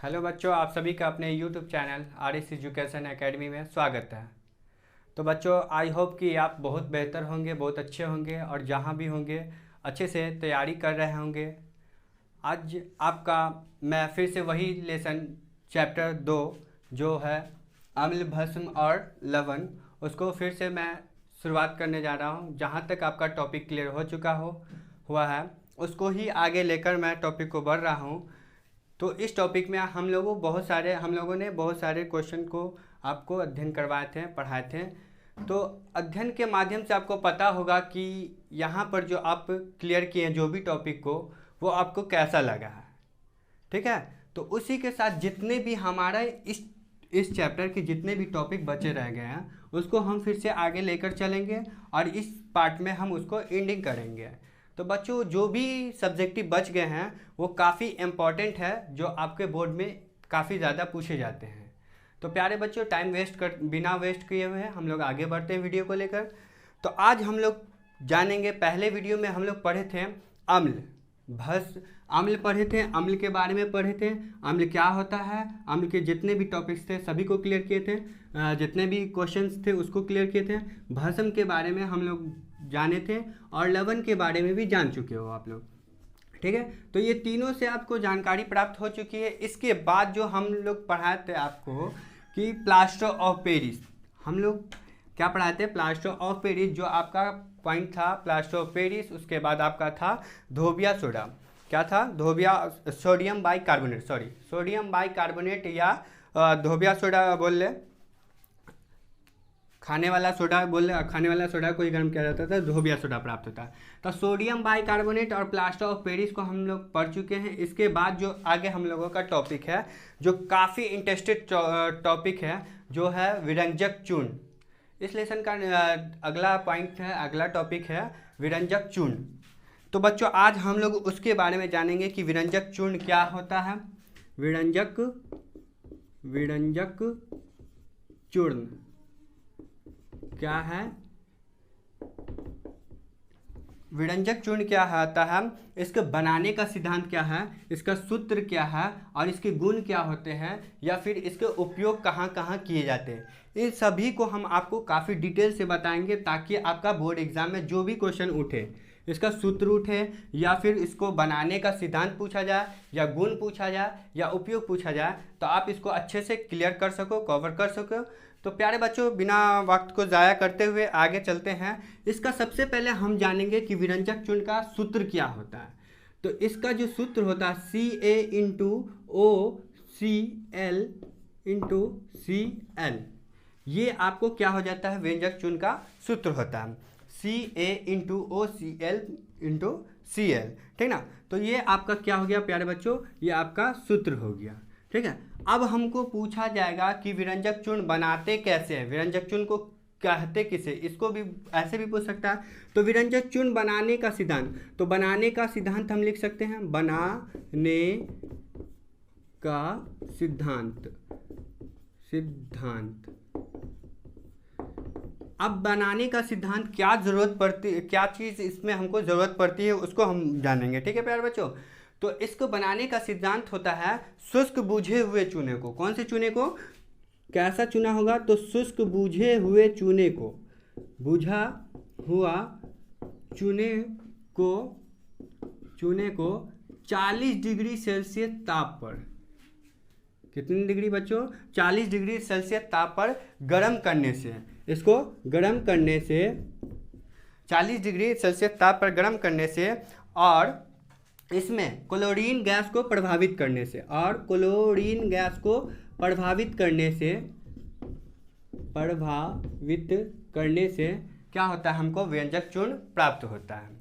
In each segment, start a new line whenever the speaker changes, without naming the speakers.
Hello बच्चों, आप सभी का अपने YouTube channel RS education academy में स्वागत है। तो बच्चों, आई होप कि आप बहुत बेहतर होंगे, बहुत अच्छे होंगे और जहाँ भी होंगे अच्छे से तैयारी कर रहे होंगे। आज आपका मैं फिर से वही लेसन चैप्टर 2 जो है अम्ल, भस्म और लवण, उसको फिर से मैं शुरुआत करने जा रहा हूँ। जहाँ तक आपका टॉपिक क्लियर हो चुका हुआ है उसको ही आगे लेकर मैं टॉपिक को बढ़ रहा हूँ। तो इस टॉपिक में हम लोगों ने बहुत सारे क्वेश्चन को आपको अध्ययन करवाए थे, पढ़ाए थे। तो अध्ययन के माध्यम से आपको पता होगा कि यहाँ पर जो आप क्लियर किए जो भी टॉपिक को, वो आपको कैसा लगा है। ठीक है, तो उसी के साथ जितने भी हमारा इस चैप्टर के जितने भी टॉपिक बचे रह गए हैं उसको हम फिर से आगे लेकर चलेंगे और इस पार्ट में हम उसको एंडिंग करेंगे। तो बच्चों, जो भी सब्जेक्टिव बच गए हैं वो काफ़ी इम्पॉर्टेंट है, जो आपके बोर्ड में काफ़ी ज़्यादा पूछे जाते हैं। तो प्यारे बच्चों, बिना वेस्ट किए हुए हम लोग आगे बढ़ते हैं वीडियो को लेकर। तो आज हम लोग जानेंगे, पहले वीडियो में हम लोग पढ़े थे अम्ल, अम्ल पढ़े थे, अम्ल के बारे में पढ़े थे, अम्ल क्या होता है, अम्ल के जितने भी टॉपिक्स थे सभी को क्लियर किए थे, जितने भी क्वेश्चंस थे उसको क्लियर किए थे। भस्म के बारे में हम लोग जाने थे और लवण के बारे में भी जान चुके हो आप लोग। ठीक है, तो ये तीनों से आपको जानकारी प्राप्त हो चुकी है। इसके बाद जो हम लोग पढ़ाए थे आपको कि प्लास्टर ऑफ पेरिस, हम लोग क्या पढ़ाए थे, प्लास्टर ऑफ पेरिस, जो आपका पॉइंट था प्लास्टर ऑफ पेरिस। उसके बाद आपका था धोबिया सोडा, क्या था, धोबिया सोडियम बाइकार्बोनेट या धोबिया सोडा बोल ले, खाने वाला सोडा को ही गर्म किया जाता था, धोबिया सोडा प्राप्त होता है। तो सोडियम बाइकार्बोनेट और प्लास्टर ऑफ पेरिस को हम लोग पढ़ चुके हैं। इसके बाद जो आगे हम लोगों का टॉपिक है, जो काफ़ी इंटरेस्टेड टॉपिक है, जो है विरंजक चूर्ण। इस लेसन का अगला पॉइंट है, अगला टॉपिक है विरंजक चूर्ण। तो बच्चों, आज हम लोग उसके बारे में जानेंगे कि विरंजक चूर्ण क्या होता है। विरंजक चूर्ण क्या है, विरंजक चूर्ण क्या होता है, इसके बनाने का सिद्धांत क्या है, इसका सूत्र क्या है और इसके गुण क्या होते हैं, या फिर इसके उपयोग कहाँ कहाँ किए जाते हैं, इन सभी को हम आपको काफ़ी डिटेल से बताएंगे, ताकि आपका बोर्ड एग्जाम में जो भी क्वेश्चन उठे, इसका सूत्र उठे या फिर इसको बनाने का सिद्धांत पूछा जाए या गुण पूछा जाए या उपयोग पूछा जाए, तो आप इसको अच्छे से क्लियर कर सको, कवर कर सको। तो प्यारे बच्चों, बिना वक्त को ज़ाया करते हुए आगे चलते हैं। इसका सबसे पहले हम जानेंगे कि विरंजक चूर्ण का सूत्र क्या होता है। तो इसका जो सूत्र होता है CaO2Cl, ये आपको क्या हो जाता है, विरंजक चूर्ण का सूत्र होता है CaO2Cl, ठीक ना। तो ये आपका क्या हो गया प्यारे बच्चों, ये आपका सूत्र हो गया। ठीक है, अब हमको पूछा जाएगा कि विरंजक चूर्ण बनाते कैसे हैं, विरंजक चूर्ण को कहते किसे, इसको भी ऐसे भी पूछ सकता है। तो विरंजक चूर्ण बनाने का सिद्धांत, तो बनाने का सिद्धांत हम लिख सकते हैं, बनाने का सिद्धांत। अब बनाने का सिद्धांत क्या जरूरत पड़ती है, क्या चीज़ इसमें हमको ज़रूरत पड़ती है, उसको हम जानेंगे। ठीक है प्यारे बच्चों, तो इसको बनाने का सिद्धांत होता है शुष्क बूझे हुए चूने को, कौन से चूने को, कैसा चूना होगा, तो शुष्क बूझे हुए चूने को, बुझा हुआ चूने को 40 डिग्री सेल्सियस ताप पर, कितने डिग्री बच्चों, 40 डिग्री सेल्सियस ताप पर गर्म करने से, इसको गर्म करने से 40 डिग्री सेल्सियस ताप पर गर्म करने से और इसमें क्लोरीन गैस को प्रभावित करने से, क्या होता है, हमको विरंजक चूर्ण प्राप्त होता है।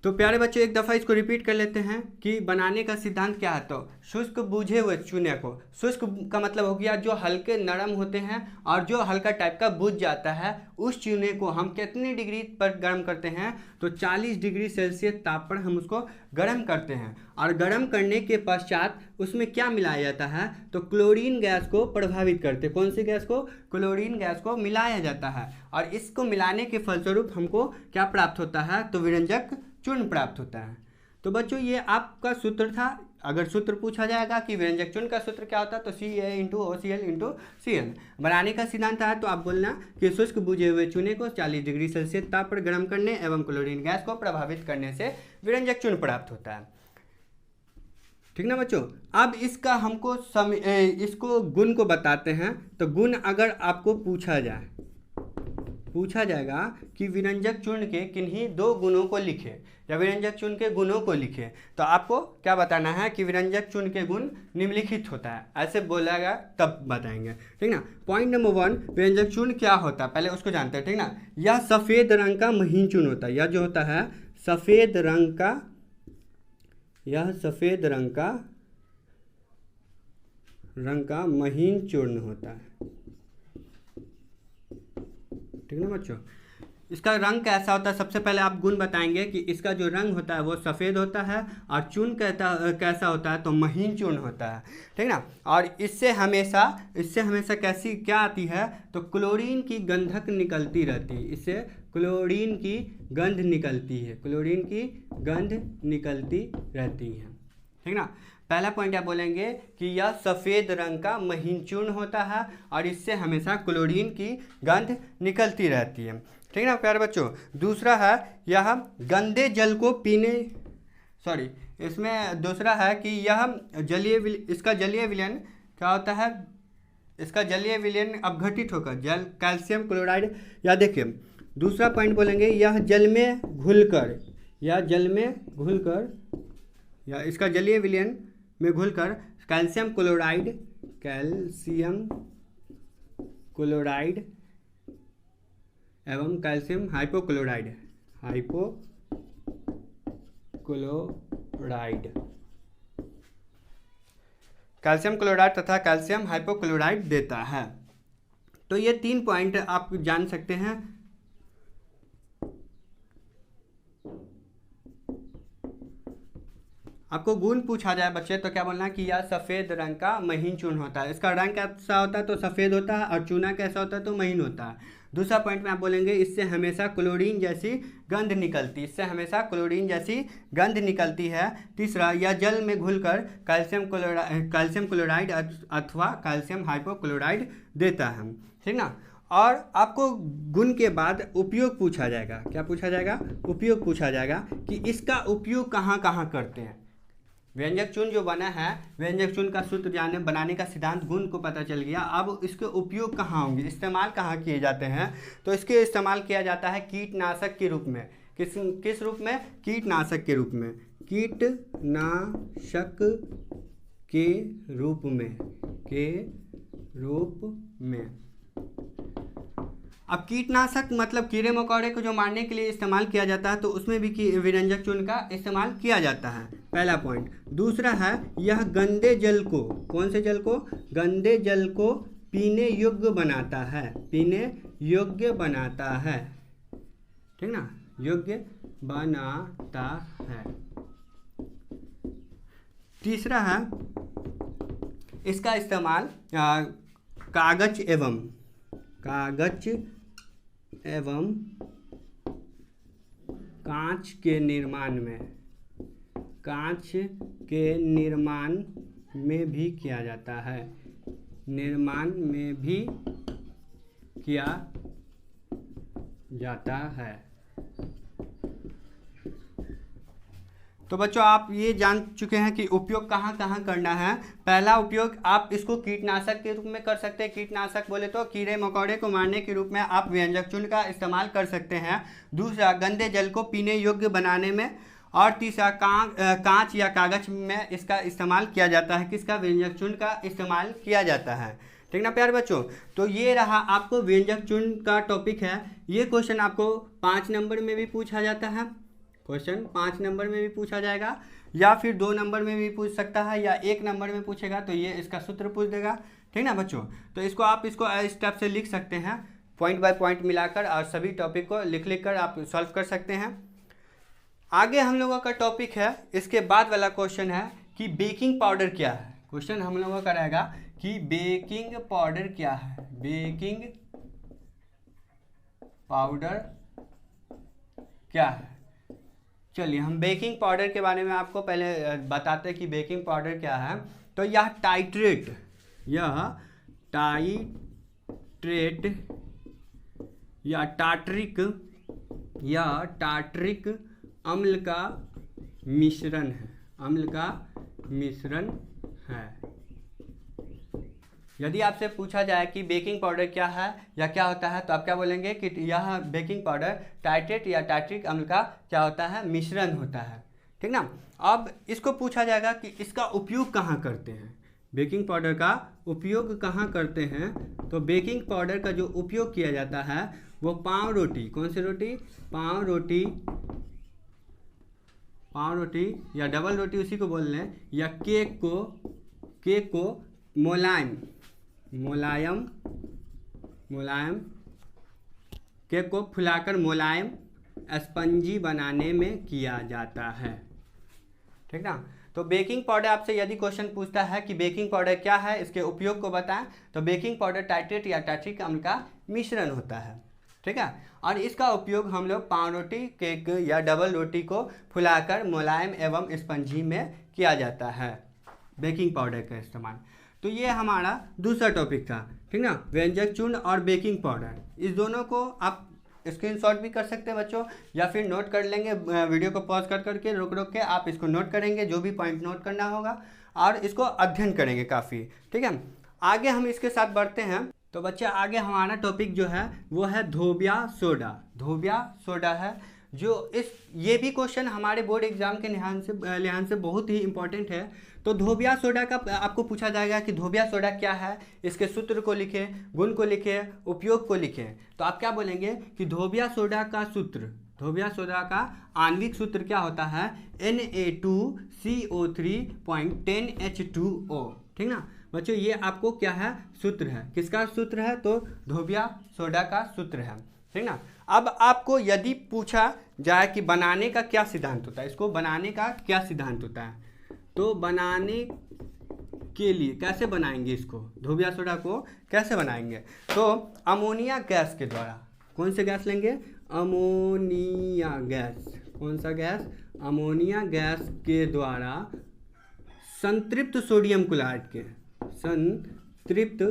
तो प्यारे बच्चों, एक दफ़ा इसको रिपीट कर लेते हैं कि बनाने का सिद्धांत क्या है। तो शुष्क बूझे हुए चूने को, शुष्क का मतलब हो गया जो हल्के नरम होते हैं और जो हल्का टाइप का बुझ जाता है, उस चूने को हम कितनी डिग्री पर गर्म करते हैं, तो 40 डिग्री सेल्सियस ताप पर हम उसको गर्म करते हैं। और गर्म करने के पश्चात उसमें क्या मिलाया जाता है, तो क्लोरीन गैस को प्रभावित करते, कौन सी गैस को, क्लोरीन गैस को मिलाया जाता है। और इसको मिलाने के फलस्वरूप हमको क्या प्राप्त होता है, तो विरंजक चूर्ण प्राप्त होता है। तो बच्चों, ये आपका सूत्र था। अगर सूत्र पूछा जाएगा कि व्यंजक चूर्ण का सूत्र क्या होता है तो CaO_Cl बनाने का सिद्धांत है तो आप बोलना कि शुष्क बुझे हुए चूने को 40 डिग्री सेल्सियस ताप पर गर्म करने एवं क्लोरीन गैस को प्रभावित करने से व्यंजक चूर्ण प्राप्त होता है। ठीक ना बच्चों। अब इसका हमको इसको गुण को बताते हैं। तो गुण अगर आपको पूछा जाएगा कि विरंजक चूर्ण के किन्हीं 2 गुणों को लिखे या विरंजक चूर्ण के गुणों को लिखे तो आपको क्या बताना है कि विरंजक चूर्ण के गुण निम्नलिखित होता है, ऐसे बोलेगा तब बताएंगे। ठीक ना। पॉइंट नंबर 1, विरंजक चूर्ण क्या होता है पहले उसको जानते हैं। ठीक ना। यह सफ़ेद रंग का महीन चूर्ण होता है। यह जो होता है सफ़ेद रंग का महीन चूर्ण होता है। ठीक ना बच्चों। इसका रंग कैसा होता है सबसे पहले आप गुण बताएंगे कि इसका जो रंग होता है वो सफ़ेद होता है और चूर्ण कैसा होता है तो महीन चूर्ण होता है। ठीक ना। और इससे हमेशा कैसी क्या आती है तो क्लोरीन की गंधक निकलती रहती है। इससे क्लोरीन की गंध निकलती रहती है। ठीक ना। पहला पॉइंट आप बोलेंगे कि यह सफ़ेद रंग का महीन चूर्ण होता है और इससे हमेशा क्लोरीन की गंध निकलती रहती है। ठीक ना प्यारे बच्चों। दूसरा है यह गंदे जल को इसमें दूसरा है कि यह इसका जलीय विलयन क्या होता है, इसका जलीय विलयन अपघटित होकर कैल्शियम क्लोराइड या देखिए दूसरा पॉइंट बोलेंगे यह जल में घुलकर या इसका जलीय विलयन में घुलकर कैल्शियम क्लोराइड एवं कैल्शियम हाइपोक्लोराइड कैल्शियम क्लोराइड तथा कैल्शियम हाइपोक्लोराइड देता है। तो ये 3 पॉइंट आप जान सकते हैं। आपको गुण पूछा जाए बच्चे तो क्या बोलना है कि यह सफ़ेद रंग का महीन चूर्ण होता है। इसका रंग कैसा होता है तो सफ़ेद होता है और चूना कैसा होता है तो महीन होता है। दूसरा पॉइंट में आप बोलेंगे इससे हमेशा क्लोरीन जैसी गंध निकलती है। तीसरा यह जल में घुलकर कैल्शियम क्लोराइड अथवा कैल्शियम हाइपोक्लोराइड देता है। ठीक ना। और आपको गुण के बाद उपयोग पूछा जाएगा। क्या पूछा जाएगा? उपयोग पूछा जाएगा कि इसका उपयोग कहाँ कहाँ करते हैं। व्यंजक चूर्ण जो बना है, व्यंजक चूर्ण का सूत्र बनाने का सिद्धांत गुण को पता चल गया। अब इसके उपयोग कहाँ होंगे, इस्तेमाल कहाँ किए जाते हैं तो इसके इस्तेमाल किया जाता है कीटनाशक के रूप में। किस रूप में? कीटनाशक के रूप में। अब कीटनाशक मतलब कीड़े मकोड़े को जो मारने के लिए इस्तेमाल किया जाता है तो उसमें भी विरंजक चूर्ण का इस्तेमाल किया जाता है, पहला पॉइंट। दूसरा है यह गंदे जल को, कौन से जल को? गंदे जल को पीने योग्य बनाता है। ठीक ना, योग्य बनाता है। तीसरा है इसका इस्तेमाल कागज एवं कांच के निर्माण में भी किया जाता है। तो बच्चों आप ये जान चुके हैं कि उपयोग कहाँ कहाँ करना है। पहला उपयोग आप इसको कीटनाशक के रूप में कर सकते हैं। कीटनाशक बोले तो कीड़े मकोड़े को मारने के रूप में आप व्यंजक चूर्ण का इस्तेमाल कर सकते हैं। दूसरा गंदे जल को पीने योग्य बनाने में। और तीसरा कांच या कागज में इसका इस्तेमाल किया जाता है। किसका? व्यंजक चूर्ण का इस्तेमाल किया जाता है। ठीक ना प्यारे बच्चों। तो ये रहा आपको व्यंजक चूर्ण का टॉपिक है। ये क्वेश्चन आपको 5 नंबर में भी पूछा जाता है। क्वेश्चन 5 नंबर में भी पूछा जाएगा या फिर 2 नंबर में भी पूछ सकता है या 1 नंबर में पूछेगा तो ये इसका सूत्र पूछ देगा। ठीक ना बच्चों। तो इसको आप इस टाइप से लिख सकते हैं, पॉइंट बाय पॉइंट मिलाकर, और सभी टॉपिक को लिख कर आप सॉल्व कर सकते हैं। आगे हम लोगों का टॉपिक है, इसके बाद वाला क्वेश्चन है कि बेकिंग पाउडर क्या है। क्वेश्चन हम लोगों का रहेगा कि बेकिंग पाउडर क्या है। बेकिंग पाउडर क्या है? चलिए हम बेकिंग पाउडर के बारे में आपको पहले बताते हैं कि बेकिंग पाउडर क्या है। तो यह टाइट्रेट या टार्टरिक अम्ल का मिश्रण है। यदि आपसे पूछा जाए कि बेकिंग पाउडर क्या है या क्या होता है, तो आप क्या बोलेंगे कि यह बेकिंग पाउडर टाइट्रेट या टार्टरिक अम्ल का क्या होता है, मिश्रण होता है। ठीक ना। अब इसको पूछा जाएगा कि इसका उपयोग कहाँ करते हैं, बेकिंग पाउडर का उपयोग कहाँ करते हैं। तो बेकिंग पाउडर का जो उपयोग किया जाता है वो पाव रोटी, कौन सी रोटी, पाव रोटी या डबल रोटी उसी को बोल लें, या केक को मुलायम केक को फुलाकर मुलायम स्पंजी बनाने में किया जाता है। ठीक ना। तो बेकिंग पाउडर आपसे यदि क्वेश्चन पूछता है कि बेकिंग पाउडर क्या है, इसके उपयोग को बताएं, तो बेकिंग पाउडर टाइट्रेट या टार्टरिक अम्ल का मिश्रण होता है। ठीक है। और इसका उपयोग हम लोग पाव रोटी, केक या डबल रोटी को फुलाकर मुलायम एवं स्पंजी में किया जाता है, बेकिंग पाउडर का इस्तेमाल। तो ये हमारा दूसरा टॉपिक था। ठीक ना, व्यंजक चूर्ण और बेकिंग पाउडर, इस दोनों को आप स्क्रीनशॉट भी कर सकते हैं बच्चों, या फिर नोट कर लेंगे, वीडियो को पॉज करके रोक के आप इसको नोट करेंगे, जो भी पॉइंट नोट करना होगा, और इसको अध्ययन करेंगे काफ़ी। ठीक है, आगे हम इसके साथ बढ़ते हैं। तो बच्चे आगे हमारा टॉपिक जो है वो है धोबिया सोडा है, जो ये भी क्वेश्चन हमारे बोर्ड एग्जाम के लिहाज से बहुत ही इंपॉर्टेंट है। तो धोबिया सोडा का आपको पूछा जाएगा कि धोबिया सोडा क्या है, इसके सूत्र को लिखें, गुण को लिखें, उपयोग को लिखें। तो आप क्या बोलेंगे कि धोबिया सोडा का आणविक सूत्र क्या होता है, Na2CO3.10H2O। ठीक ना बच्चों, ये आपको क्या है, सूत्र है, किसका सूत्र है, तो धोबिया सोडा का सूत्र है। ठीक ना। अब आपको यदि पूछा जाए कि बनाने का क्या सिद्धांत होता है, इसको बनाने का क्या सिद्धांत होता है, तो बनाने के लिए कैसे बनाएंगे, इसको धोबिया सोडा को कैसे बनाएंगे, तो अमोनिया गैस के द्वारा, कौन से गैस लेंगे, अमोनिया गैस, कौन सा गैस, अमोनिया गैस के द्वारा संतृप्त सोडियम क्लोराइड के संतृप्त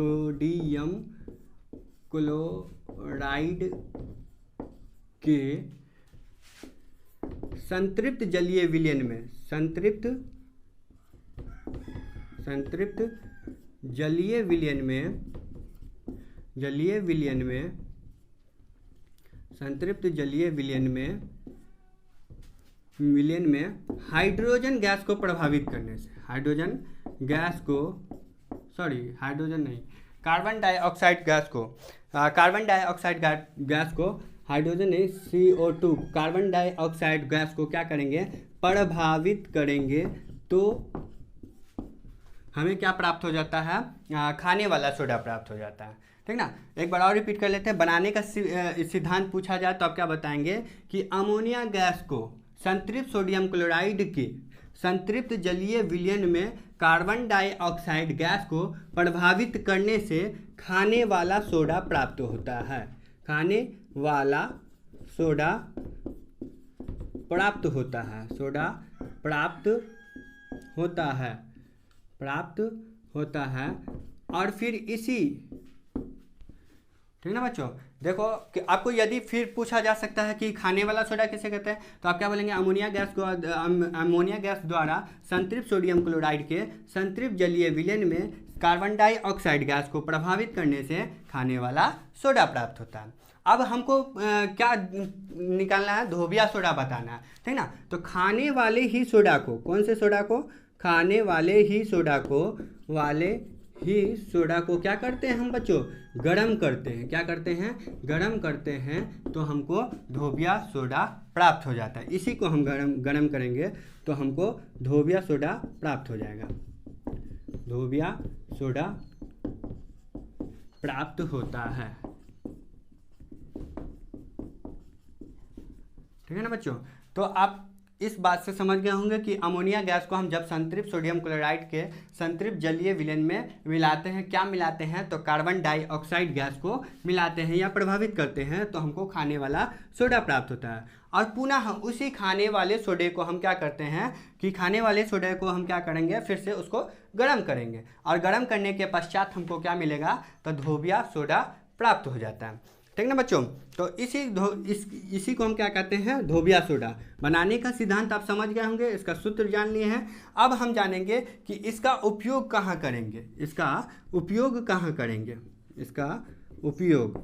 जलीय विलयन में हाइड्रोजन गैस को प्रभावित करने से, कार्बन डाइऑक्साइड गैस को हाइड्रोजन नहीं, CO2 कार्बन डाइऑक्साइड गैस को क्या करेंगे, प्रभावित करेंगे, तो हमें क्या प्राप्त हो जाता है, खाने वाला सोडा प्राप्त हो जाता है। ठीक ना। एक बार और रिपीट कर लेते हैं। बनाने का सिद्धांत पूछा जाए तो आप क्या बताएंगे कि अमोनिया गैस को संतृप्त सोडियम क्लोराइड के संतृप्त जलीय विलयन में कार्बन डाइऑक्साइड गैस को प्रभावित करने से खाने वाला सोडा प्राप्त होता है, खाने वाला सोडा प्राप्त होता है। और फिर इसी, ठीक ना बच्चों, देखो कि आपको यदि फिर पूछा जा सकता है कि खाने वाला सोडा किसे कहते हैं, तो आप क्या बोलेंगे, अमोनिया गैस द्वारा संतृप्त सोडियम क्लोराइड के संतृप्त जलीय विलयन में कार्बन डाइऑक्साइड गैस को प्रभावित करने से खाने वाला सोडा प्राप्त होता है। अब हमको क्या निकालना है, धोबिया सोडा बताना है। ठीक ना। तो खाने वाले ही सोडा को, कौन से सोडा को, खाने वाले ही सोडा को क्या करते हैं हम बच्चों, गरम करते हैं, क्या करते हैं, गरम करते हैं, तो हमको धोबिया सोडा प्राप्त हो जाता है। इसी को हम गरम करेंगे तो हमको धोबिया सोडा प्राप्त हो जाएगा, धोबिया सोडा प्राप्त होता है। ठीक है ना बच्चों। तो आप इस बात से समझ गए होंगे कि अमोनिया गैस को हम जब संतृप्त सोडियम क्लोराइड के संतृप्त जलीय विलयन में मिलाते हैं, क्या मिलाते हैं, तो कार्बन डाइऑक्साइड गैस को मिलाते हैं या प्रभावित करते हैं, तो हमको खाने वाला सोडा प्राप्त होता है। और पुनः हम उसी खाने वाले सोडे को हम क्या करते हैं कि खाने वाले सोडे को हम क्या करेंगे, फिर से उसको गर्म करेंगे और गर्म करने के पश्चात हमको क्या मिलेगा, तो धोबिया सोडा प्राप्त हो जाता है। ठीक ना बच्चों, तो इसी को हम क्या कहते हैं, धोबिया सोडा। बनाने का सिद्धांत आप समझ गए होंगे, इसका सूत्र जान लिए हैं। अब हम जानेंगे कि इसका उपयोग कहाँ करेंगे, इसका उपयोग कहाँ करेंगे, इसका उपयोग।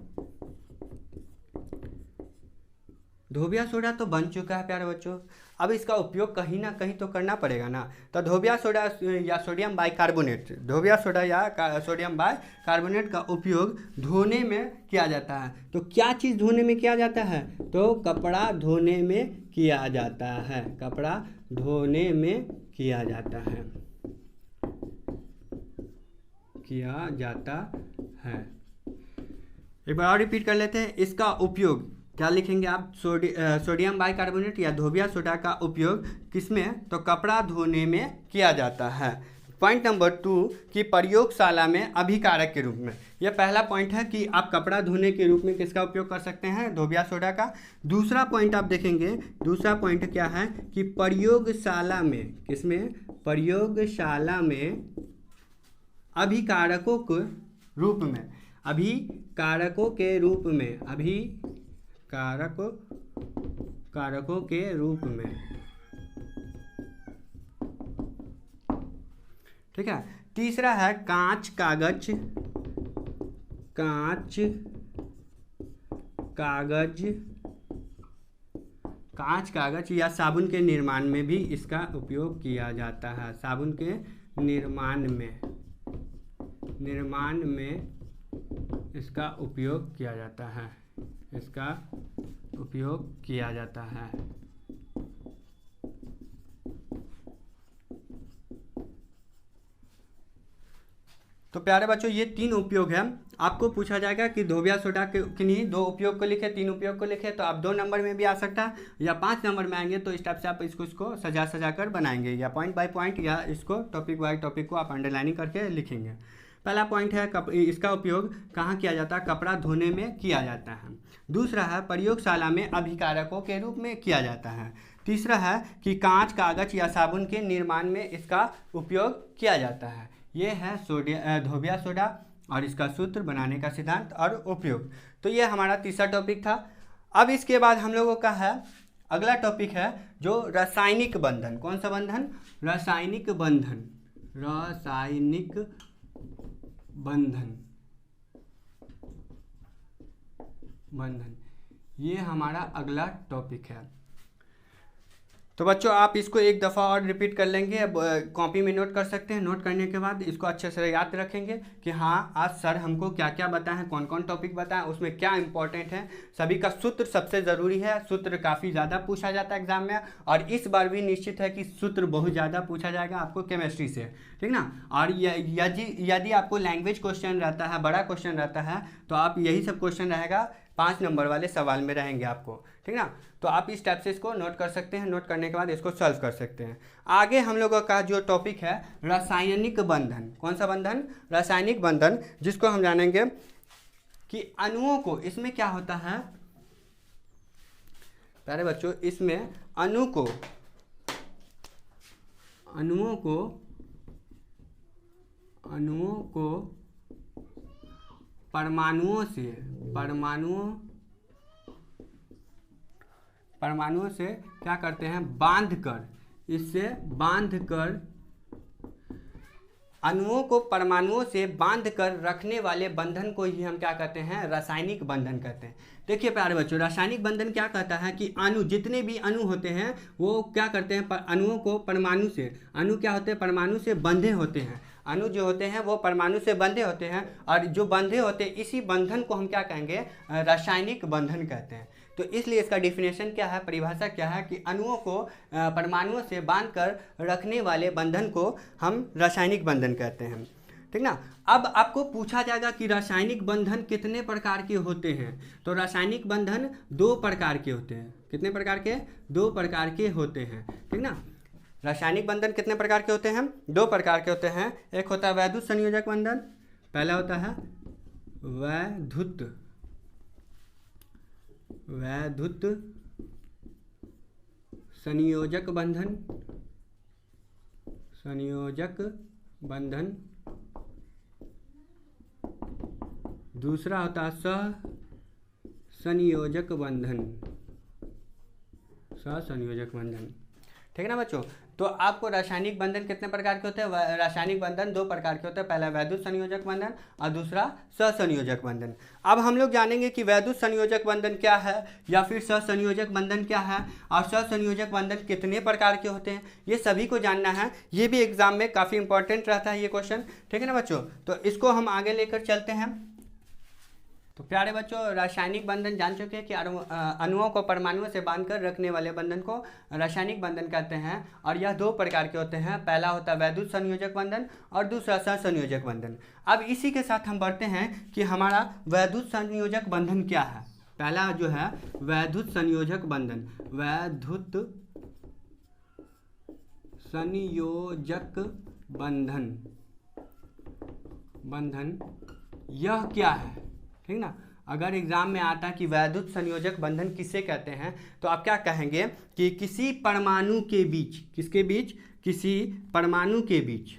धोबिया सोडा तो बन चुका है प्यारे बच्चों, अब इसका उपयोग कहीं ना कहीं तो करना पड़ेगा ना। तो धोबिया सोडा या सोडियम बाइकार्बोनेट, धोबिया सोडा या सोडियम बाइकार्बोनेट का उपयोग धोने में किया जाता है। तो क्या चीज़ धोने में किया जाता है, तो कपड़ा धोने में किया जाता है, कपड़ा धोने में किया जाता है, किया जाता है। एक बार और रिपीट कर लेते हैं, इसका उपयोग क्या लिखेंगे आप, सोडियम बाइकार्बोनेट या धोबिया सोडा का उपयोग किसमें, तो कपड़ा धोने में किया जाता है। पॉइंट नंबर 2 कि प्रयोगशाला में अभिकारक के रूप में, यह पहला पॉइंट है कि आप कपड़ा धोने के रूप में किसका उपयोग कर सकते हैं, धोबिया सोडा का। दूसरा पॉइंट आप देखेंगे, दूसरा पॉइंट क्या है कि प्रयोगशाला में, किसमें, प्रयोगशाला में अभिकारकों के रूप में, अभिकारकों के रूप में, कारकों के रूप में। ठीक है। तीसरा है कांच कागज या साबुन के निर्माण में भी इसका उपयोग किया जाता है। साबुन के निर्माण में इसका उपयोग किया जाता है, इसका उपयोग किया जाता है। तो प्यारे बच्चों ये 3 उपयोग हैं। आपको पूछा जाएगा कि धोबिया सोडा के किन्हीं 2 उपयोग को लिखे, 3 उपयोग को लिखे, तो आप 2 नंबर में भी आ सकता है या 5 नंबर में आएंगे, तो इस टाइप से आप इसको सजा कर बनाएंगे, या पॉइंट बाय पॉइंट, या इसको टॉपिक बाय टॉपिक को आप अंडरलाइनिंग करके लिखेंगे। पहला पॉइंट है इसका उपयोग कहाँ किया जाता है, कपड़ा धोने में किया जाता है। दूसरा है प्रयोगशाला में अभिकारकों के रूप में किया जाता है। तीसरा है कि कांच कागज या साबुन के निर्माण में इसका उपयोग किया जाता है। ये है धोबिया सोडा और इसका सूत्र, बनाने का सिद्धांत और उपयोग। तो ये हमारा तीसरा टॉपिक था। अब इसके बाद हम लोगों का है अगला टॉपिक है जो रासायनिक बंधन। कौन सा बंधन, रासायनिक बंधन, रासायनिक बंधन, ये हमारा अगला टॉपिक है। तो बच्चों आप इसको एक दफ़ा और रिपीट कर लेंगे, अब कॉपी में नोट कर सकते हैं। नोट करने के बाद इसको अच्छे से याद रखेंगे कि हाँ आज सर हमको क्या क्या बताएं, कौन कौन टॉपिक बताएं, उसमें क्या इंपॉर्टेंट है। सभी का सूत्र सबसे ज़रूरी है, सूत्र काफ़ी ज़्यादा पूछा जाता है एग्जाम में, और इस बार भी निश्चित है कि सूत्र बहुत ज़्यादा पूछा जाएगा आपको केमिस्ट्री से, ठीक ना। और यदि आपको लैंग्वेज क्वेश्चन रहता है, बड़ा क्वेश्चन रहता है, तो आप यही सब क्वेश्चन रहेगा 5 नंबर वाले सवाल में रहेंगे आपको, ठीक ना। तो आप इस टाइप से इसको नोट कर सकते हैं, नोट करने के बाद इसको सॉल्व कर सकते हैं। आगे हम लोगों का जो टॉपिक है रासायनिक बंधन। कौन सा बंधन, रासायनिक बंधन, जिसको हम जानेंगे कि अणुओं को, इसमें क्या होता है प्यारे बच्चों, इसमें अणुओं को परमाणुओं से क्या करते हैं, अणुओं को परमाणुओं से बांधकर रखने वाले बंधन को ही हम क्या कहते हैं, रासायनिक बंधन कहते हैं। देखिए प्यारे बच्चों, रासायनिक बंधन क्या कहता है कि अणु, जितने भी अणु होते हैं वो क्या करते हैं, अणुओं को परमाणु से, अणु क्या होते हैं, परमाणु से बंधे होते हैं। अणु जो होते हैं वो परमाणु से बंधे होते हैं, और जो बंधे होते हैं इसी बंधन को हम क्या कहेंगे, रासायनिक बंधन कहते हैं। तो इसलिए इसका डिफिनेशन क्या है, परिभाषा क्या है कि अणुओं को परमाणुओं से बांधकर रखने वाले बंधन को हम रासायनिक बंधन कहते हैं। ठीक ना। अब आपको पूछा जाएगा कि रासायनिक बंधन कितने प्रकार के होते हैं, तो रासायनिक बंधन 2 प्रकार के होते हैं। कितने प्रकार के? 2 प्रकार के होते हैं, ठीक ना। रासायनिक बंधन कितने प्रकार के होते हैं? 2 प्रकार के होते हैं। एक होता है वैद्युत संयोजक बंधन, पहला होता है वैद्युत संयोजक बंधन, दूसरा होता है सहसंयोजक बंधन, ठीक है ना बच्चों। तो आपको रासायनिक बंधन कितने प्रकार के होते हैं? रासायनिक बंधन 2 प्रकार के होते हैं, पहला वैद्युत संयोजक बंधन और दूसरा सहसंयोजक बंधन। अब हम लोग जानेंगे कि वैद्युत संयोजक बंधन क्या है या फिर सहसंयोजक बंधन क्या है और सहसंयोजक बंधन कितने प्रकार के होते हैं, ये सभी को जानना है। ये भी एग्जाम में काफ़ी इंपॉर्टेंट रहता है ये क्वेश्चन, ठीक है ना बच्चों। तो इसको हम आगे लेकर चलते हैं। तो प्यारे बच्चों, रासायनिक बंधन जान चुके हैं कि अणुओं को परमाणुओं से बांधकर रखने वाले बंधन को रासायनिक बंधन कहते हैं और यह 2 प्रकार के होते हैं, पहला होता है वैद्युत संयोजक बंधन और दूसरा सहसंयोजक बंधन। अब इसी के साथ हम बढ़ते हैं कि हमारा वैद्युत संयोजक बंधन क्या है। पहला जो है वैद्युत संयोजक बंधन यह क्या है, ठीक ना। अगर एग्जाम में आता है कि वैद्युत संयोजक बंधन किसे कहते हैं, तो आप क्या कहेंगे कि किसी परमाणु के बीच, किसके बीच? किसी परमाणु के बीच,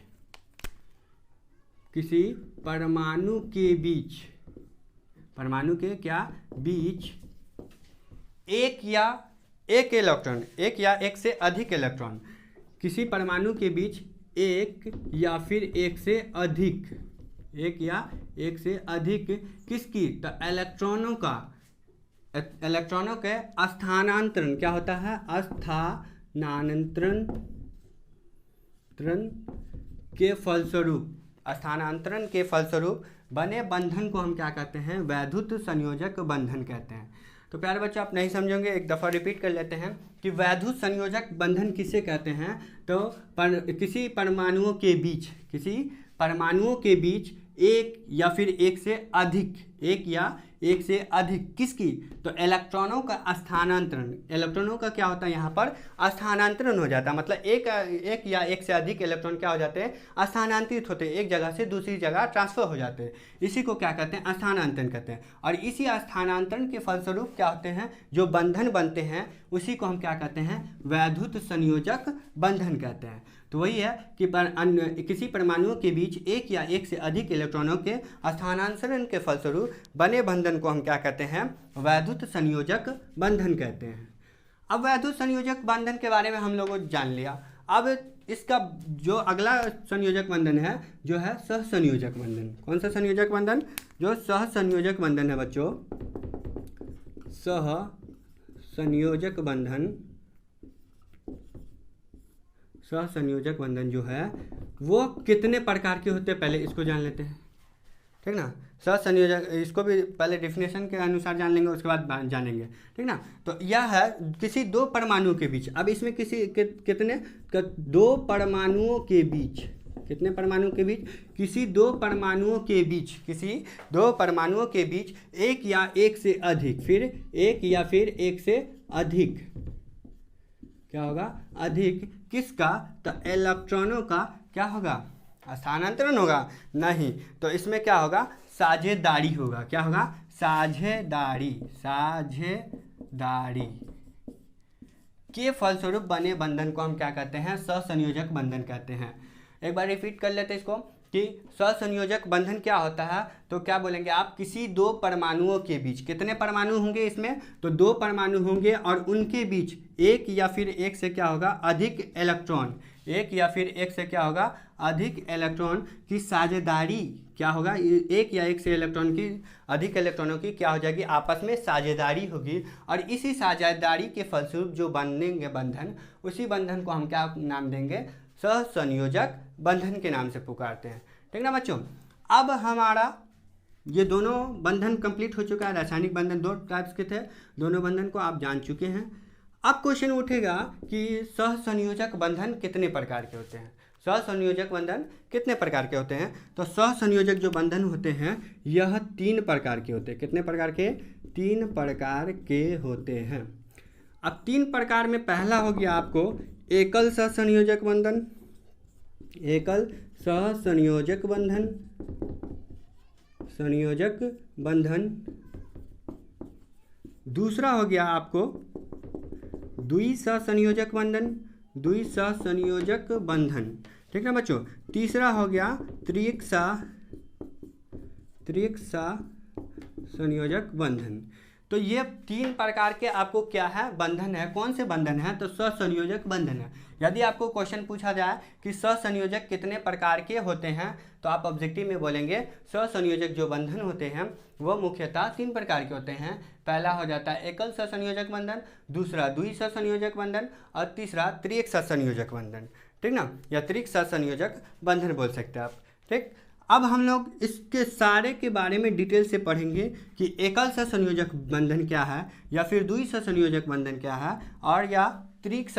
परमाणु के क्या बीच एक या एक से अधिक इलेक्ट्रॉन, किसी परमाणु के बीच एक या फिर एक से अधिक किसकी? तो इलेक्ट्रॉनों के स्थानांतरण क्या होता है? स्थानांतरण के फलस्वरूप बने बंधन को हम क्या कहते हैं? वैद्युत संयोजक बंधन कहते हैं। तो प्यारे बच्चों, आप नहीं समझोगे, एक दफ़ा रिपीट कर लेते हैं कि वैद्युत संयोजक बंधन किसे कहते हैं। तो किसी परमाणुओं के बीच एक या फिर एक से अधिक किसकी? तो इलेक्ट्रॉनों का स्थानांतरण, इलेक्ट्रॉनों का क्या होता है यहाँ पर? स्थानांतरण हो जाता है। मतलब एक या एक से अधिक इलेक्ट्रॉन क्या हो जाते हैं? स्थानांतरित होते हैं, एक जगह से दूसरी जगह ट्रांसफर हो जाते हैं। इसी को क्या कहते हैं? स्थानांतरण कहते हैं। और इसी स्थानांतरण के फलस्वरूप क्या होते हैं? जो बंधन बनते हैं उसी को हम क्या कहते हैं? वैद्युत संयोजक बंधन कहते हैं। तो वही है कि किसी परमाणुओं के बीच एक या एक से अधिक इलेक्ट्रॉनों के स्थानांतरण के फलस्वरूप बने बंधन को हम क्या कहते हैं? वैद्युत संयोजक बंधन कहते हैं। अब वैद्युत संयोजक बंधन के बारे में हम लोगों ने जान लिया। अब इसका जो अगला संयोजक बंधन है जो है सहसंयोजक बंधन। कौन सा संयोजक बंधन? जो सहसंयोजक बंधन है बच्चों, सहसंयोजक बंधन जो है वो कितने प्रकार के होते हैं, पहले इसको जान लेते हैं, ठीक ना। सहसंयोजक, इसको भी पहले डिफिनेशन के अनुसार जान लेंगे, उसके बाद जानेंगे, ठीक ना। तो यह है किसी 2 परमाणुओं के बीच। अब इसमें कितने 2 परमाणुओं के बीच, कितने परमाणुओं के बीच? किसी 2 परमाणुओं के बीच एक या एक से अधिक, फिर एक या फिर एक से अधिक क्या होगा? अधिक किसका? तो इलेक्ट्रॉनों का क्या होगा? स्थानांतरण होगा? नहीं, तो इसमें क्या होगा? साझेदारी होगा। क्या होगा? साझेदारी के फलस्वरूप बने बंधन को हम क्या कहते हैं? सहसंयोजक बंधन कहते हैं। एक बार रिपीट कर लेते हैं इसको कि सहसंयोजक बंधन क्या होता है। तो क्या बोलेंगे आप? किसी 2 परमाणुओं के बीच, कितने परमाणु होंगे इसमें? तो 2 परमाणु होंगे और उनके बीच एक या फिर एक से क्या होगा? अधिक इलेक्ट्रॉन, एक या फिर एक से क्या होगा? अधिक इलेक्ट्रॉन की साझेदारी क्या होगा? एक या एक से इलेक्ट्रॉन की, अधिक इलेक्ट्रॉनों की क्या हो जाएगी? आपस में साझेदारी होगी। और इसी साझेदारी के फलस्वरूप जो बनेंगे बंधन, उसी बंधन को हम क्या नाम देंगे? सहसंयोजक बंधन के नाम से पुकारते हैं, ठीक ना बच्चों। अब हमारा ये दोनों बंधन कंप्लीट हो चुका है। रासायनिक बंधन 2 टाइप्स के थे, दोनों बंधन को आप जान चुके हैं। अब क्वेश्चन उठेगा कि सहसंयोजक बंधन कितने प्रकार के होते हैं। सहसंयोजक बंधन कितने प्रकार के होते हैं? तो सहसंयोजक जो बंधन होते हैं यह 3 प्रकार के होते हैं। कितने प्रकार के? 3 प्रकार के होते हैं। अब 3 प्रकार में पहला हो गया आपको एकल सहसंयोजक बंधन, एकल सहसंयोजक बंधन, संयोजक बंधन। दूसरा हो गया आपको द्विसहसंयोजक बंधन, द्विसहसंयोजक बंधन, ठीक ना बच्चों। तीसरा हो गया त्रिक संयोजक बंधन। तो ये 3 प्रकार के आपको क्या है? बंधन है। कौन से बंधन है? तो सहसंयोजक बंधन है। यदि आपको क्वेश्चन पूछा जाए कि सहसंयोजक कितने प्रकार के होते हैं तो आप ऑब्जेक्टिव में बोलेंगे सहसंयोजक जो बंधन होते हैं वो मुख्यतः 3 प्रकार के होते हैं। पहला हो जाता है एकल सहसंयोजक बंधन, दूसरा द्विसहसंयोजक बंधन और तीसरा त्रिक सहसंयोजक बंधन, ठीक ना, या त्रिक सहसंयोजक बंधन बोल सकते हैं आप, ठीक। अब हम लोग इसके सारे के बारे में डिटेल से पढ़ेंगे कि एकल सहसंयोजक बंधन क्या है या फिर द्विसहसंयोजक बंधन क्या है और या त्रिक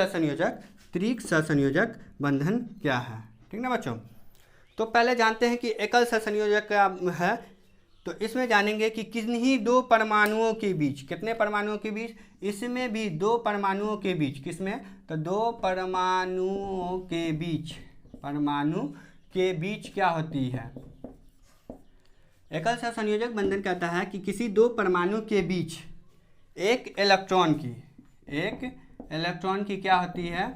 सहसंयोजक बंधन क्या है, ठीक ना बच्चों। तो पहले जानते हैं कि एकल सहसंयोजक क्या है। तो इसमें जानेंगे कि किन्हीं 2 परमाणुओं के बीच, कितने परमाणुओं के बीच? इसमें भी 2 परमाणुओं के बीच, किसमें? तो 2 परमाणुओं के बीच, परमाणु के बीच क्या होती है? एकल सहसंयोजक बंधन कहता है कि किसी 2 परमाणु के बीच एक इलेक्ट्रॉन की क्या होती है?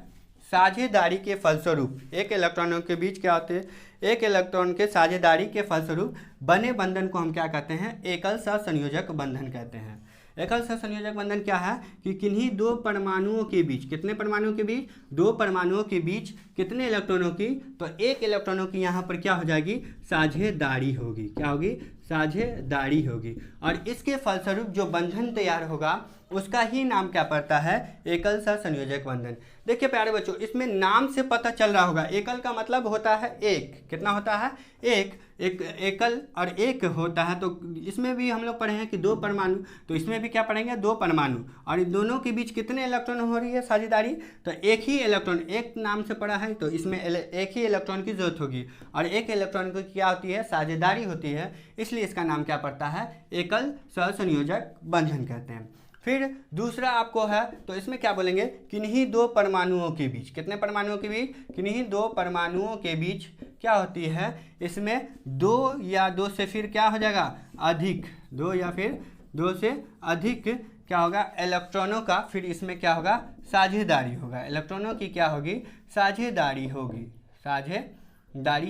साझेदारी के फलस्वरूप एक इलेक्ट्रॉनों के बीच क्या होते हैं? एक इलेक्ट्रॉन के साझेदारी के फलस्वरूप बने बंधन को हम क्या कहते हैं? एकल सहसंयोजक बंधन कहते हैं। एकल सहसंयोजक बंधन क्या है कि किन्हीं 2 परमाणुओं के बीच, कितने परमाणुओं के बीच? 2 परमाणुओं के बीच कितने इलेक्ट्रॉनों की? तो एक इलेक्ट्रॉनों की यहाँ पर क्या हो जाएगी? साझेदारी होगी। क्या होगी? साझेदारी होगी। और इसके फलस्वरूप जो बंधन तैयार होगा उसका ही नाम क्या पड़ता है? एकल सहसंयोजक बंधन। देखिए प्यारे बच्चों, इसमें नाम से पता चल रहा होगा एकल का मतलब होता है एक। कितना होता है? एक एकल और एक होता है। तो इसमें भी हम लोग पढ़े हैं कि 2 परमाणु, तो इसमें भी क्या पढ़ेंगे? 2 परमाणु और इन दोनों के बीच कितने इलेक्ट्रॉन हो रही है साझेदारी? तो एक ही इलेक्ट्रॉन, एक नाम से पढ़ा है तो इसमें एक ही इलेक्ट्रॉन की जरूरत होगी और एक इलेक्ट्रॉन की क्या होती है? साझेदारी होती है, इसलिए इसका नाम क्या पड़ता है? एकल सहसंयोजक बंधन कहते हैं। फिर दूसरा आपको है तो इसमें क्या बोलेंगे? किन्हीं 2 परमाणुओं के बीच, कितने परमाणुओं के बीच? किन्हीं 2 परमाणुओं के बीच क्या होती है? इसमें 2 या 2 से फिर क्या हो जाएगा? अधिक, 2 या फिर 2 से अधिक क्या होगा? इलेक्ट्रॉनों का फिर इसमें क्या होगा? साझेदारी होगा। इलेक्ट्रॉनों की क्या होगी? साझेदारी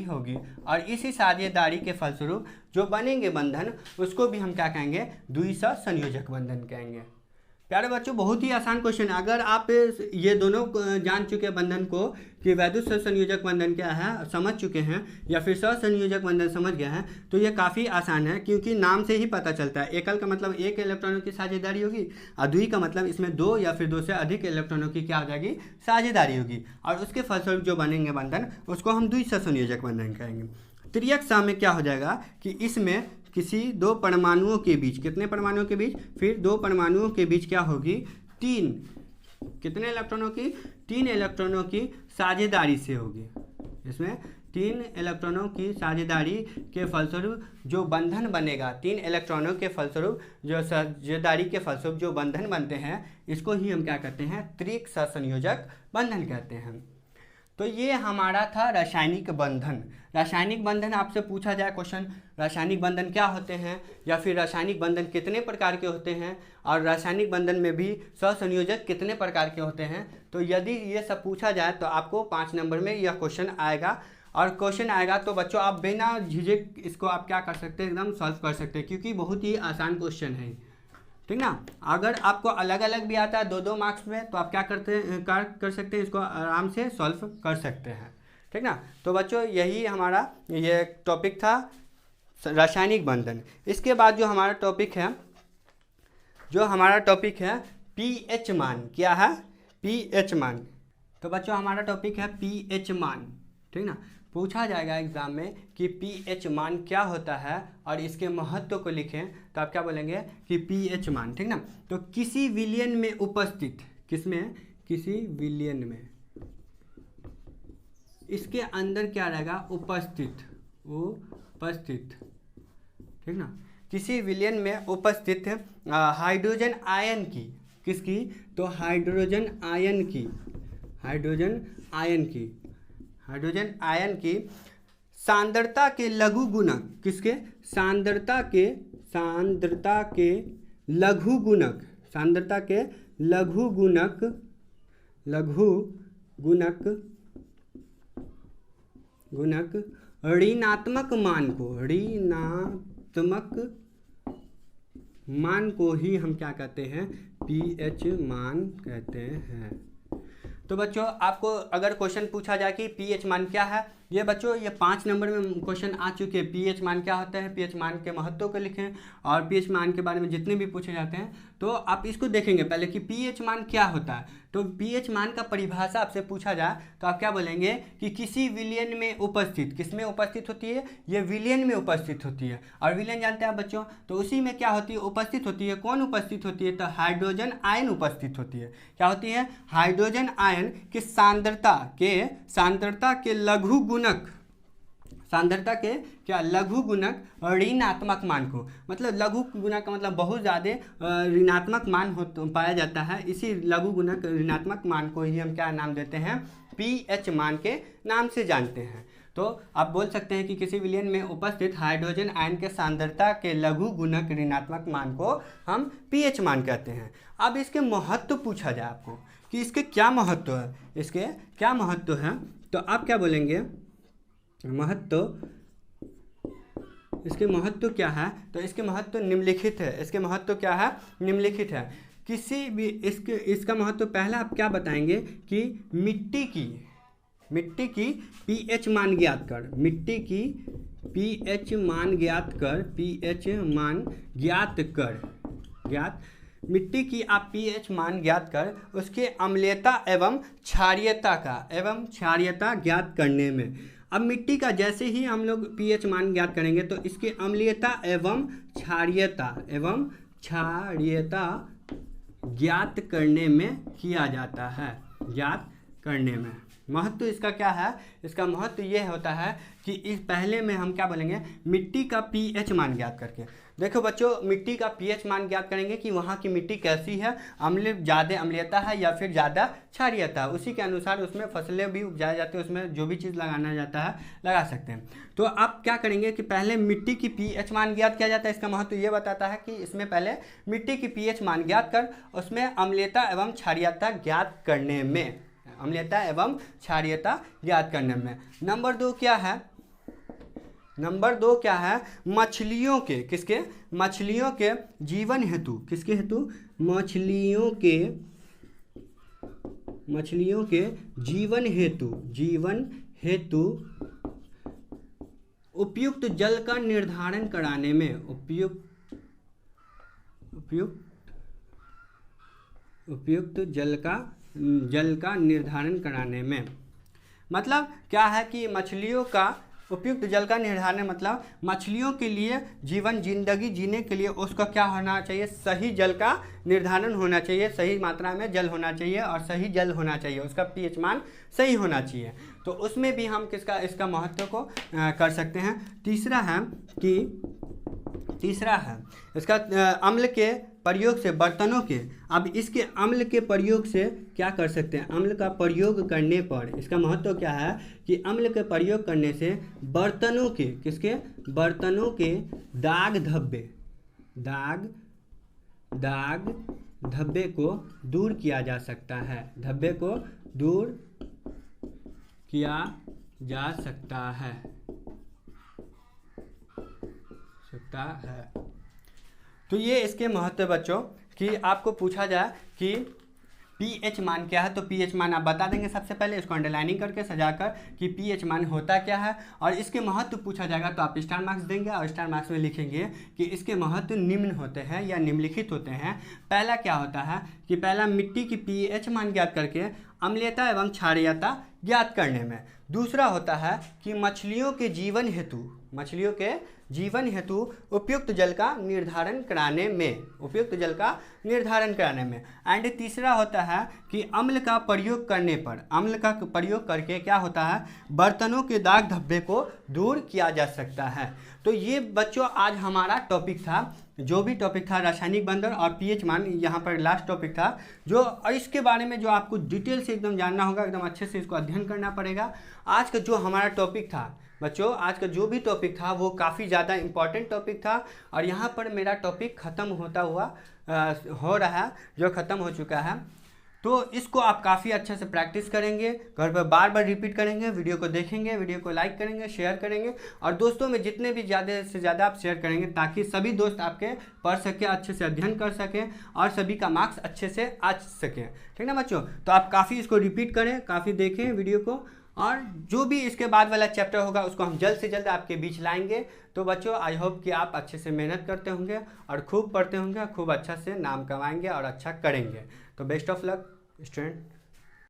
होगी और इसी साझेदारी के फलस्वरूप जो बनेंगे बंधन उसको भी हम क्या कहेंगे? द्विसहसंयोजक बंधन कहेंगे। प्यारे बच्चों, बहुत ही आसान क्वेश्चन है। अगर आप ये दोनों जान चुके हैं बंधन को कि वैद्युत सहसंयोजक बंधन क्या है, समझ चुके हैं या फिर सहसंयोजक बंधन समझ गए हैं तो ये काफ़ी आसान है, क्योंकि नाम से ही पता चलता है। एकल का मतलब एक इलेक्ट्रॉनों की साझेदारी होगी और द्वि का मतलब इसमें 2 या फिर 2 से अधिक इलेक्ट्रॉनों की क्या हो जाएगी? साझेदारी होगी और उसके फलस्वरूप जो बनेंगे बंधन उसको हम द्विसहसंयोजक बंधन कहेंगे। त्रिक सह में क्या हो जाएगा कि इसमें किसी 2 परमाणुओं के बीच, कितने परमाणुओं के बीच? फिर 2 परमाणुओं के बीच क्या होगी? 3, कितने इलेक्ट्रॉनों की? 3 इलेक्ट्रॉनों की साझेदारी से होगी। इसमें 3 इलेक्ट्रॉनों की साझेदारी के फलस्वरूप जो बंधन बनेगा, 3 इलेक्ट्रॉनों के फलस्वरूप जो साझेदारी के फलस्वरूप जो बंधन बनते हैं इसको ही हम क्या कहते हैं? त्रिक सहसंयोजक बंधन कहते हैं। तो ये हमारा था रासायनिक बंधन। रासायनिक बंधन आपसे पूछा जाए क्वेश्चन, रासायनिक बंधन क्या होते हैं या फिर रासायनिक बंधन कितने प्रकार के होते हैं और रासायनिक बंधन में भी सहसंयोजक कितने प्रकार के होते हैं, तो यदि ये सब पूछा जाए तो आपको 5 नंबर में यह क्वेश्चन आएगा। और क्वेश्चन आएगा तो बच्चों आप बिना झिझक इसको आप क्या कर सकते हैं? एकदम सॉल्व कर सकते हैं, क्योंकि बहुत ही आसान क्वेश्चन है, ठीक ना। अगर आपको अलग अलग भी आता है 2-2 मार्क्स में तो आप क्या कर सकते हैं? इसको आराम से सॉल्व कर सकते हैं, ठीक ना। तो बच्चों यही हमारा ये टॉपिक था रासायनिक बंधन। इसके बाद जो हमारा टॉपिक है पीएच मान। क्या है? पीएच मान। तो बच्चों हमारा टॉपिक है पीएच मान, ठीक ना। पूछा जाएगा एग्जाम में कि पीएच मान क्या होता है और इसके महत्व को लिखें तो आप क्या बोलेंगे कि पीएच मान, ठीक ना। तो किसी विलयन में उपस्थित, किसमें? किसी विलयन में इसके अंदर क्या रहेगा, उपस्थित, उपस्थित, ठीक ना, किसी विलयन में उपस्थित हाइड्रोजन आयन की, किसकी, तो हाइड्रोजन आयन की, हाइड्रोजन आयन की, हाइड्रोजन आयन की सांद्रता के लघु गुणक, किसके, सांद्रता के, सांद्रता के लघु गुणक, सांद्रता के लघु गुणक, लघु गुणक, गुणक ऋणात्मक मान को, ऋणात्मक मान को ही हम क्या कहते हैं, पीएच मान कहते हैं। तो बच्चों आपको अगर क्वेश्चन पूछा जाए कि पीएच मान क्या है, ये बच्चों ये 5 नंबर में क्वेश्चन आ चुके हैं। पीएच मान क्या होता है, पीएच मान के महत्व को लिखें, और पीएच मान के बारे में जितने भी पूछे जाते हैं तो आप इसको देखेंगे पहले कि पीएच मान क्या होता है। तो पीएच मान का परिभाषा आपसे पूछा जाए तो आप क्या बोलेंगे कि किसी विलयन में उपस्थित, किसमें उपस्थित होती है, ये विलयन में उपस्थित होती है। और विलयन जानते हैं बच्चों, तो उसी में क्या होती है, उपस्थित होती है। कौन उपस्थित होती है, तो हाइड्रोजन आयन उपस्थित होती है। क्या होती है, हाइड्रोजन आयन की सांद्रता के लघु गुणक, सांद्रता के क्या, लघु गुणक ऋणात्मक मान को, मतलब लघु गुणक का मतलब बहुत ज़्यादा ऋणात्मक मान पाया जाता है। इसी लघु गुणक ऋणात्मक मान को ही हम क्या नाम देते हैं, पीएच मान के नाम से जानते हैं। तो आप बोल सकते हैं कि किसी विलयन में उपस्थित हाइड्रोजन आयन के सांद्रता के लघु गुणक ऋणात्मक मान को हम पीएच मान कहते हैं। अब इसके महत्व पूछा जाए आपको कि इसके क्या महत्व है, इसके क्या महत्व है, तो आप क्या बोलेंगे, महत्व, इसके महत्व क्या है, तो इसके महत्व निम्नलिखित है। इसके महत्व क्या है, निम्नलिखित है। किसी भी इसका महत्व पहला आप क्या बताएंगे कि मिट्टी की पीएच मान ज्ञात कर, मिट्टी की पीएच मान ज्ञात कर, पीएच मान ज्ञात कर, मिट्टी की आप पीएच मान ज्ञात कर उसके अम्लीयता एवं क्षारीयता ज्ञात करने में। अब मिट्टी का जैसे ही हम लोग पीएच मान ज्ञात करेंगे तो इसकी अम्लीयता एवं क्षारीयता ज्ञात करने में किया जाता है, ज्ञात करने में। महत्व इसका क्या है, इसका महत्व यह होता है कि इस पहले में हम क्या बोलेंगे, मिट्टी का पीएच मान ज्ञात करके। देखो बच्चों, मिट्टी का पीएच मान ज्ञात करेंगे कि वहाँ की मिट्टी कैसी है, ज़्यादा अम्लीयता है या फिर ज़्यादा क्षारीयता है। उसी के अनुसार उसमें फसलें भी उपजाए जाते हैं, उसमें जो भी चीज़ लगाना जाता है लगा सकते हैं। तो आप क्या करेंगे कि पहले मिट्टी की पीएच मान ज्ञात किया जाता है। इसका महत्व ये बताता है कि इसमें पहले मिट्टी की पीएच मान ज्ञात कर उसमें अम्लीयता एवं क्षारीयता ज्ञात करने में, अम्लीयता एवं क्षारीयता ज्ञात करने में। नंबर 2 क्या है, नंबर 2 क्या है, मछलियों के, किसके, मछलियों के जीवन हेतु, किसके हेतु, मछलियों के जीवन हेतु उपयुक्त जल का निर्धारण कराने में, उपयुक्त जल का निर्धारण कराने में। मतलब क्या है कि मछलियों का उपयुक्त जल का निर्धारण, मतलब मछलियों के लिए जिंदगी जीने के लिए उसका क्या होना चाहिए, सही जल का निर्धारण होना चाहिए, सही मात्रा में जल होना चाहिए और सही जल होना चाहिए, उसका पीएच मान सही होना चाहिए। तो उसमें भी हम इसका महत्व को कर सकते हैं। तीसरा है इसका अम्ल के प्रयोग से बर्तनों के, अब इसके अम्ल के प्रयोग से क्या कर सकते हैं, अम्ल का प्रयोग करने पर इसका महत्व क्या है कि अम्ल के प्रयोग करने से बर्तनों के, किसके, बर्तनों के दाग धब्बे को दूर किया जा सकता है, धब्बे को दूर किया जा सकता है। तो ये इसके महत्व बच्चों कि आपको पूछा जाए कि पीएच मान क्या है, तो पीएच मान आप बता देंगे सबसे पहले, इसको अंडरलाइनिंग करके सजाकर कि पीएच मान होता क्या है। और इसके महत्व पूछा जाएगा तो आप स्टार मार्क्स देंगे और स्टार मार्क्स में लिखेंगे कि इसके महत्व निम्न होते हैं या निम्नलिखित होते हैं। पहला क्या होता है कि पहला मिट्टी की पीएच मान ज्ञात करके अम्लीयता एवं क्षारीयता ज्ञात करने में। दूसरा होता है कि मछलियों के जीवन हेतु, मछलियों के जीवन हेतु उपयुक्त जल का निर्धारण कराने में, उपयुक्त जल का निर्धारण कराने में। एंड तीसरा होता है कि अम्ल का प्रयोग करने पर, अम्ल का प्रयोग करके क्या होता है, बर्तनों के दाग धब्बे को दूर किया जा सकता है। तो ये बच्चों आज हमारा टॉपिक था, जो भी टॉपिक था रासायनिक बंधन और पीएच मान, यहाँ पर लास्ट टॉपिक था जो, और इसके बारे में जो आपको डिटेल से एकदम जानना होगा, एकदम अच्छे से इसको अध्ययन करना पड़ेगा। आज का जो हमारा टॉपिक था बच्चों, आज का जो भी टॉपिक था वो काफ़ी ज़्यादा इम्पॉर्टेंट टॉपिक था, और यहाँ पर मेरा टॉपिक ख़त्म होता हुआ हो रहा है, जो ख़त्म हो चुका है। तो इसको आप काफ़ी अच्छे से प्रैक्टिस करेंगे, घर पर बार बार रिपीट करेंगे, वीडियो को देखेंगे, वीडियो को लाइक करेंगे, शेयर करेंगे, और दोस्तों में जितने भी ज़्यादा से ज़्यादा आप शेयर करेंगे ताकि सभी दोस्त आपके पढ़ सकें, अच्छे से अध्ययन कर सकें और सभी का मार्क्स अच्छे से आ सकें। ठीक ना बच्चों? तो आप काफ़ी इसको रिपीट करें, काफ़ी देखें वीडियो को, और जो भी इसके बाद वाला चैप्टर होगा उसको हम जल्द से जल्द आपके बीच लाएंगे। तो बच्चों आई होप कि आप अच्छे से मेहनत करते होंगे और खूब पढ़ते होंगे, खूब अच्छा से नाम कमाएंगे और अच्छा करेंगे। तो बेस्ट ऑफ लक स्टूडेंट।